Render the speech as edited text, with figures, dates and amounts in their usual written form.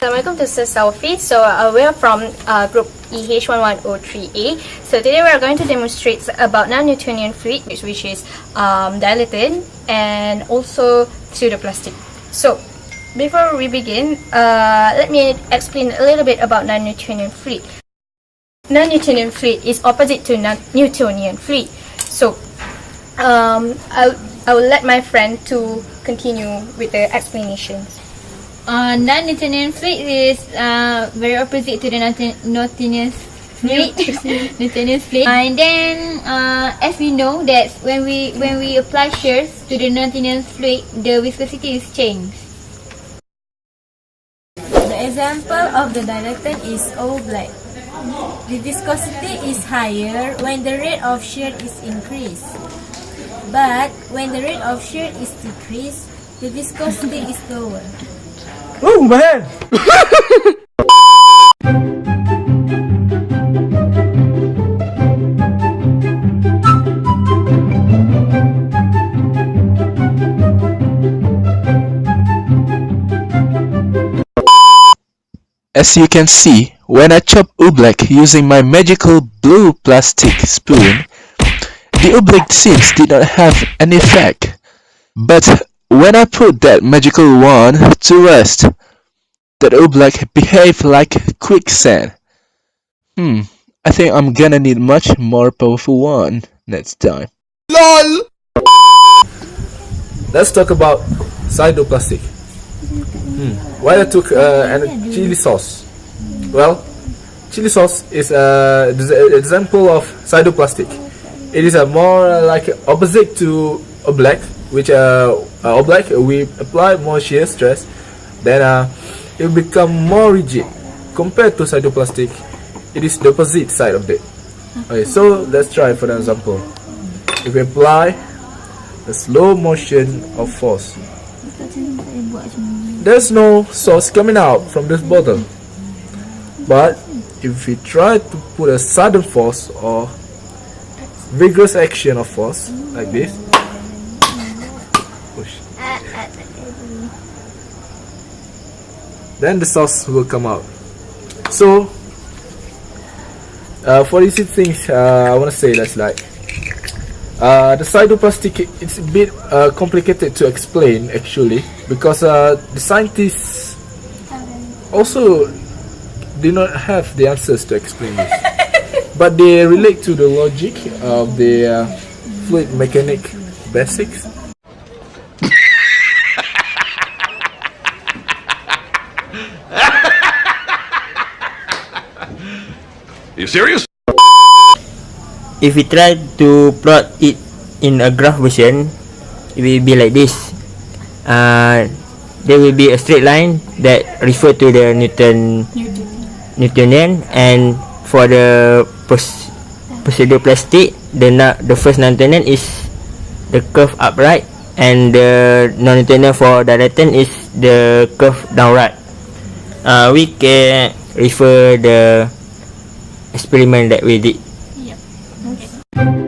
Assalamualaikum, this is Selfie. So we're from group EH1103A. So today we are going to demonstrate about non-Newtonian fluid, which is dilatant and also pseudoplastic. So before we begin, let me explain a little bit about non-Newtonian fluid. Non-Newtonian fluid is opposite to non-Newtonian fluid. So I will let my friend to continue with the explanations. Non-Newtonian fluid is very opposite to the Newtonian fluid. Newtonian fluid. And then, as we know that when we apply shears to the Newtonian fluid, the viscosity is changed. The example of the dilatant is O black. The viscosity is higher when the rate of shear is increased, but when the rate of shear is decreased, the viscosity is lower. Oh man! As you can see, when I chop oobleck using my magical blue plastic spoon, the oobleck seams did not have any effect. But when I put that magical wand to rest, that oobleck behaved like quicksand. I think I'm gonna need much more powerful one next time. LOL! Let's talk about pseudoplastic. Why I took chili sauce? Well, chili sauce is an example of pseudoplastic. It is a more like opposite to oobleck, which oobleck we apply more shear stress, then it will become more rigid. Compared to pseudoplastic, it is the opposite side of it. Okay, so let's try for an example. If we apply a slow motion of force, there's no sauce coming out from this bottle. But if we try to put a sudden force or vigorous action of force like this, push, then the sauce will come out. So for these things, I want to say that's like the pseudoplastic, it's a bit complicated to explain actually, because the scientists also do not have the answers to explain this, but they relate to the logic of the fluid mechanic basics. Are you serious? If we try to plot it in a graph version, it will be like this. There will be a straight line that refer to the Newtonian, and for the pseudoplastic, the first Newtonian is the curve upright, and the non-Newtonian for dilatant is the curve downright. We can refer the experiment that we did. Okay.